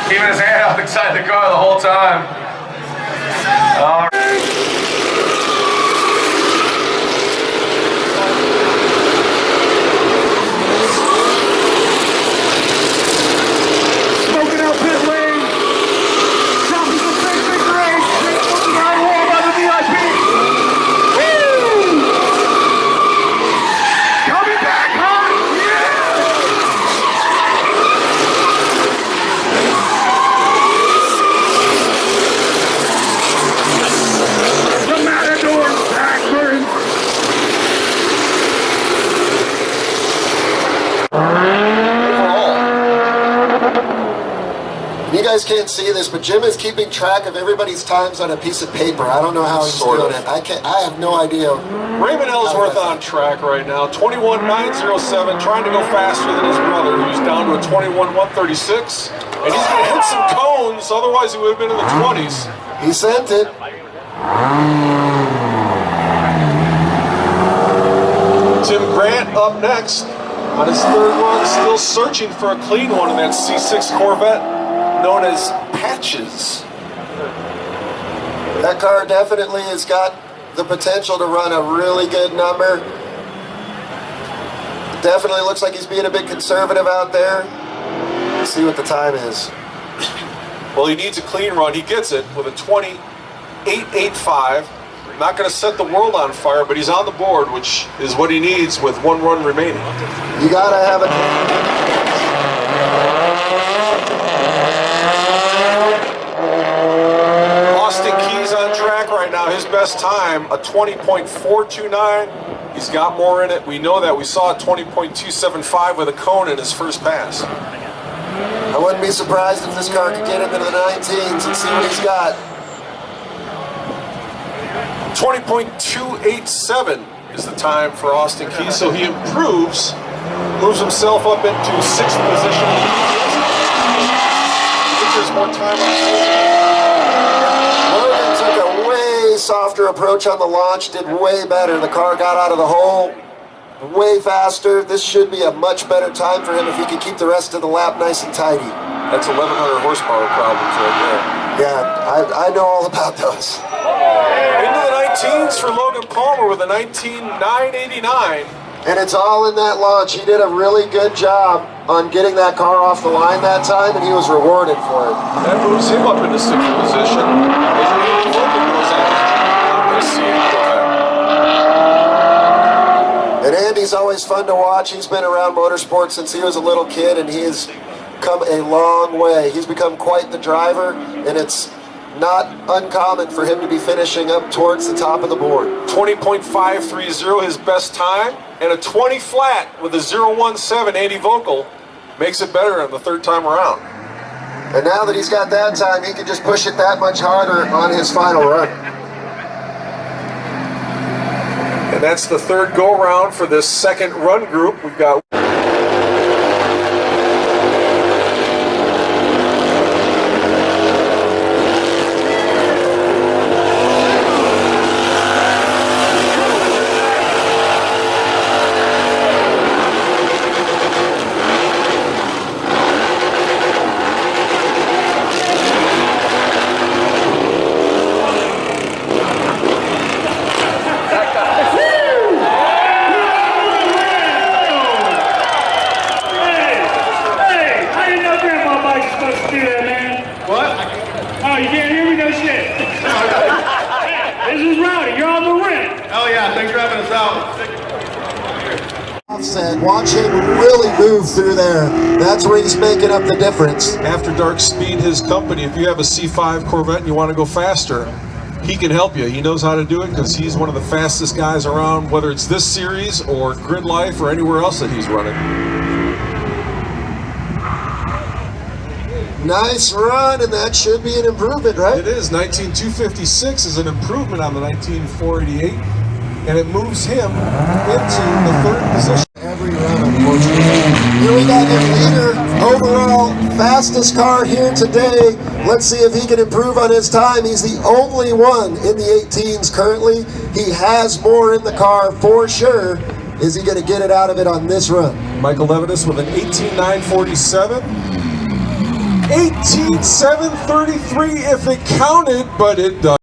Keeping his hand out inside the car the whole time. All right. You guys can't see this, but Jim is keeping track of everybody's times on a piece of paper. I don't know how he's doing it. I have no idea. Raymond Ellsworth on track right now, 21.907, trying to go faster than his brother, who's down to a 21.136. And he's going to hit some cones, otherwise he would have been in the 20s. He sent it. Tim Grant up next on his third run, still searching for a clean one in that C6 Corvette known as Patches. That car definitely has got the potential to run a really good number. Definitely looks like he's being a bit conservative out there. Let's see what the time is. Well, he needs a clean run. He gets it with a 20.885. Not going to set the world on fire, but he's on the board, which is what he needs with one run remaining. You gotta have it. Austin Keys on track right now. His best time, a 20.429. He's got more in it. We know that. We saw a 20.275 with a cone in his first pass. I wouldn't be surprised if this car could get him into the 19s and see what he's got. 20.287 is the time for Austin Keys, so he improves, moves himself up into 6th position. I think there's more time on Logan took a way softer approach on the launch, did way better. The car got out of the hole way faster. This should be a much better time for him if he can keep the rest of the lap nice and tidy. That's 1,100 horsepower problems right there. Yeah, I know all about those. Into the 19s for Logan Palmer with a 19.989. And it's all in that launch. He did a really good job on getting that car off the line that time, and he was rewarded for it. That moves him up into 6th position. As Andy Logan goes on his C8 Corvette. And Andy's always fun to watch. He's been around motorsport since he was a little kid, and he has come a long way. He's become quite the driver, and it's not uncommon for him to be finishing up towards the top of the board. 20.530 his best time, and a 20 flat with a 0.17. Andy Vogel makes it better on the third time around. And now that he's got that time, he can just push it that much harder on his final run. And that's the third go-around for this second run group. We've got watch him really move through there. That's where he's making up the difference. After Dark Speed, his company. If you have a C5 Corvette and you want to go faster, he can help you. He knows how to do it because he's one of the fastest guys around, whether it's this series or Grid Life or anywhere else that he's running. Nice run, and that should be an improvement, right? It is. 19.256 is an improvement on the 19.488, and it moves him into the third position. Every run, unfortunately. Here we got your leader, overall fastest car here today. Let's see if he can improve on his time. He's the only one in the 18s currently. He has more in the car for sure. Is he going to get it out of it on this run? Michael Levitas with an 18.947. 18.733 if it counted, but it does.